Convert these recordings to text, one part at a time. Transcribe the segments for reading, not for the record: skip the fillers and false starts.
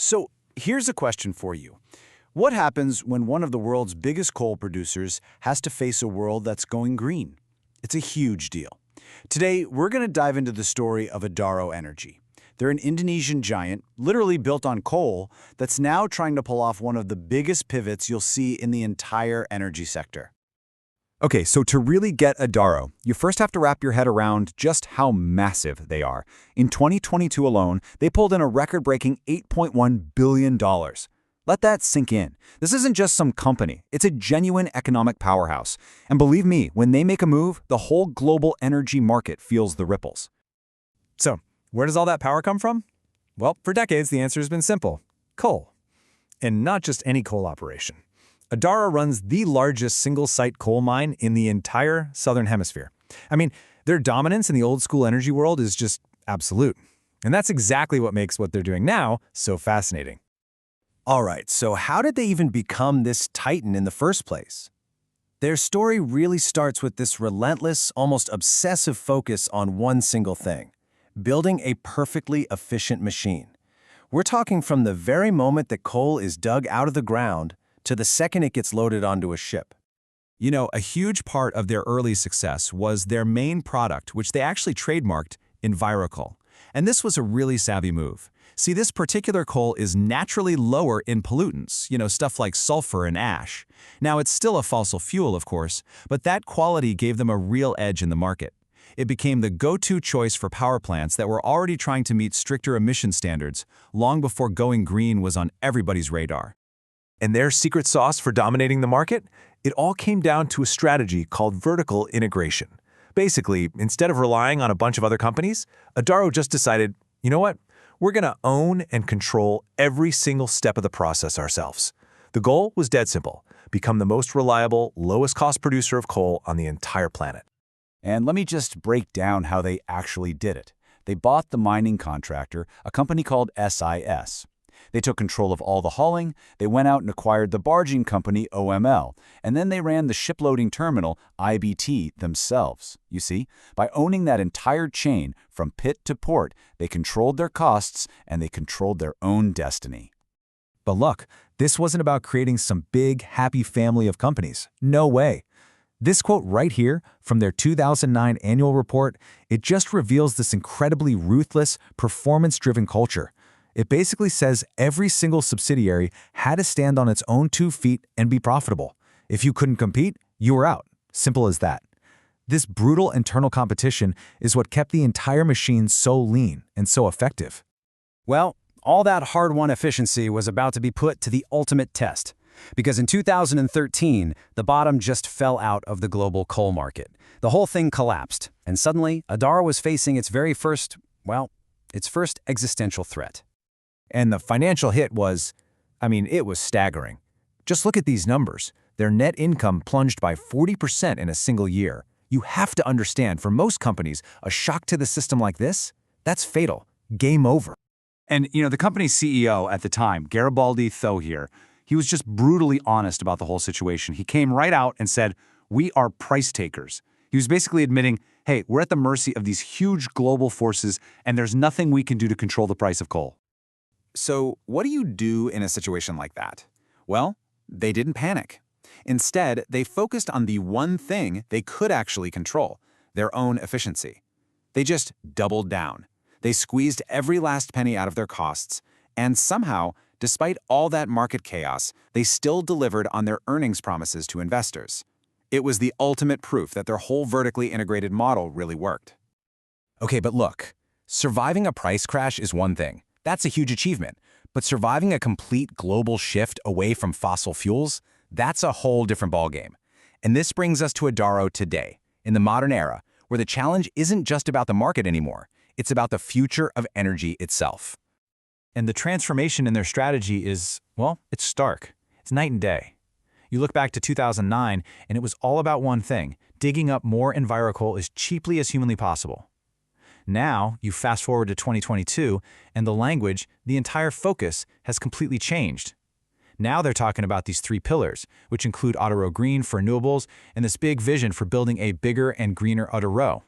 So here's a question for you. What happens when one of the world's biggest coal producers has to face a world that's going green? It's a huge deal. Today, we're going to dive into the story of Adaro Energy. They're an Indonesian giant, literally built on coal, that's now trying to pull off one of the biggest pivots you'll see in the entire energy sector. Okay, so to really get Adaro, you first have to wrap your head around just how massive they are. In 2022 alone, they pulled in a record-breaking $8.1 billion. Let that sink in. This isn't just some company. It's a genuine economic powerhouse. And believe me, when they make a move, the whole global energy market feels the ripples. So, where does all that power come from? Well, for decades, the answer has been simple. Coal. And not just any coal operation. Adaro runs the largest single-site coal mine in the entire Southern Hemisphere. I mean, their dominance in the old-school energy world is just absolute. And that's exactly what makes what they're doing now so fascinating. All right, so how did they even become this titan in the first place? Their story really starts with this relentless, almost obsessive focus on one single thing: building a perfectly efficient machine. We're talking from the very moment that coal is dug out of the ground to the second it gets loaded onto a ship. You know, a huge part of their early success was their main product, which they actually trademarked, EnviroCoal. And this was a really savvy move. See, this particular coal is naturally lower in pollutants, stuff like sulfur and ash. Now, it's still a fossil fuel, of course, but that quality gave them a real edge in the market. It became the go-to choice for power plants that were already trying to meet stricter emission standards, long before going green was on everybody's radar. And their secret sauce for dominating the market? It all came down to a strategy called vertical integration. Basically, instead of relying on a bunch of other companies, Adaro just decided, you know what? We're going to own and control every single step of the process ourselves. The goal was dead simple: become the most reliable, lowest-cost producer of coal on the entire planet. And let me just break down how they actually did it. They bought the mining contractor, a company called SIS. They took control of all the hauling, they went out and acquired the barging company OML, and then they ran the shiploading terminal IBT themselves. You see, by owning that entire chain from pit to port, they controlled their costs and they controlled their own destiny. But look, this wasn't about creating some big, happy family of companies. No way. This quote right here from their 2009 annual report, it just reveals this incredibly ruthless, performance-driven culture. It basically says every single subsidiary had to stand on its own 2 feet and be profitable. If you couldn't compete, you were out. Simple as that. This brutal internal competition is what kept the entire machine so lean and so effective. Well, all that hard-won efficiency was about to be put to the ultimate test. Because in 2013, the bottom just fell out of the global coal market. The whole thing collapsed, and suddenly, Adaro was facing its first existential threat. And the financial hit was, it was staggering. Just look at these numbers. Their net income plunged by 40% in a single year. You have to understand, for most companies, a shock to the system like this, that's fatal. Game over. And, the company's CEO at the time, Garibaldi Thohir, he was just brutally honest about the whole situation. He came right out and said, "We are price takers." He was basically admitting, hey, we're at the mercy of these huge global forces, and there's nothing we can do to control the price of coal. So what do you do in a situation like that? Well, they didn't panic. Instead, they focused on the one thing they could actually control: their own efficiency. They just doubled down. They squeezed every last penny out of their costs, and somehow, despite all that market chaos, they still delivered on their earnings promises to investors. It was the ultimate proof that their whole vertically integrated model really worked. Okay, but look, surviving a price crash is one thing. That's a huge achievement. But surviving a complete global shift away from fossil fuels, that's a whole different ballgame. And this brings us to Adaro today, in the modern era, where the challenge isn't just about the market anymore. It's about the future of energy itself. And the transformation in their strategy is, it's stark. It's night and day. You look back to 2009, and it was all about one thing: digging up more EnviroCoal as cheaply as humanly possible. Now, you fast forward to 2022, and the language, the entire focus, has completely changed. Now they're talking about these 3 pillars, which include Adaro Green for renewables and this big vision for building a bigger and greener Adaro.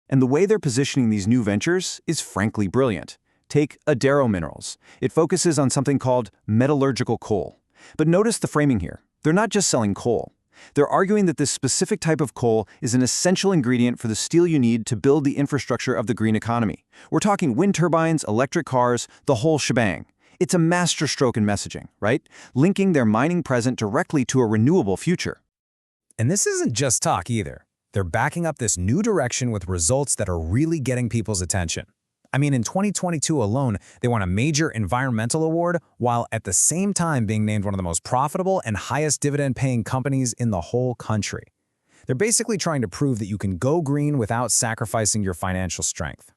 And the way they're positioning these new ventures is frankly brilliant. Take Adaro Minerals. It focuses on something called metallurgical coal. But notice the framing here. They're not just selling coal. They're arguing that this specific type of coal is an essential ingredient for the steel you need to build the infrastructure of the green economy. We're talking wind turbines, electric cars, the whole shebang. It's a masterstroke in messaging, right? Linking their mining present directly to a renewable future. And this isn't just talk either. They're backing up this new direction with results that are really getting people's attention. I mean, in 2022 alone, they won a major environmental award while at the same time being named one of the most profitable and highest dividend-paying companies in the whole country. They're basically trying to prove that you can go green without sacrificing your financial strength.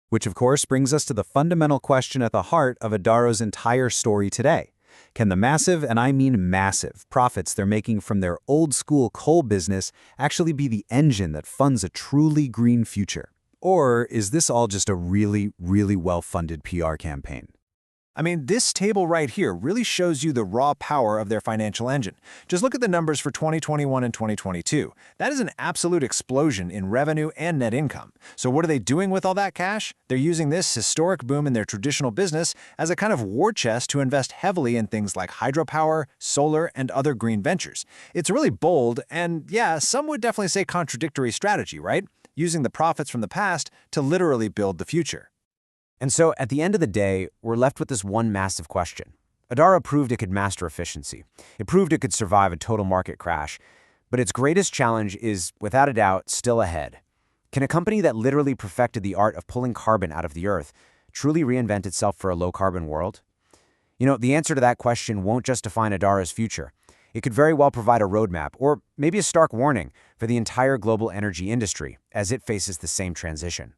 Which of course brings us to the fundamental question at the heart of Adaro's entire story today. Can the massive, and I mean massive, profits they're making from their old-school coal business actually be the engine that funds a truly green future? Or is this all just a really, really well-funded PR campaign? I mean, this table right here really shows you the raw power of their financial engine. Just look at the numbers for 2021 and 2022. That is an absolute explosion in revenue and net income. So what are they doing with all that cash? They're using this historic boom in their traditional business as a kind of war chest to invest heavily in things like hydropower, solar, and other green ventures. It's really bold and, yeah, some would definitely say contradictory strategy, right? Using the profits from the past to literally build the future. And so, at the end of the day, we're left with this one massive question. Adaro proved it could master efficiency. It proved it could survive a total market crash. But its greatest challenge is, without a doubt, still ahead. Can a company that literally perfected the art of pulling carbon out of the earth truly reinvent itself for a low-carbon world? You know, the answer to that question won't just define Adaro's future. It could very well provide a roadmap, or maybe a stark warning, for the entire global energy industry as it faces the same transition.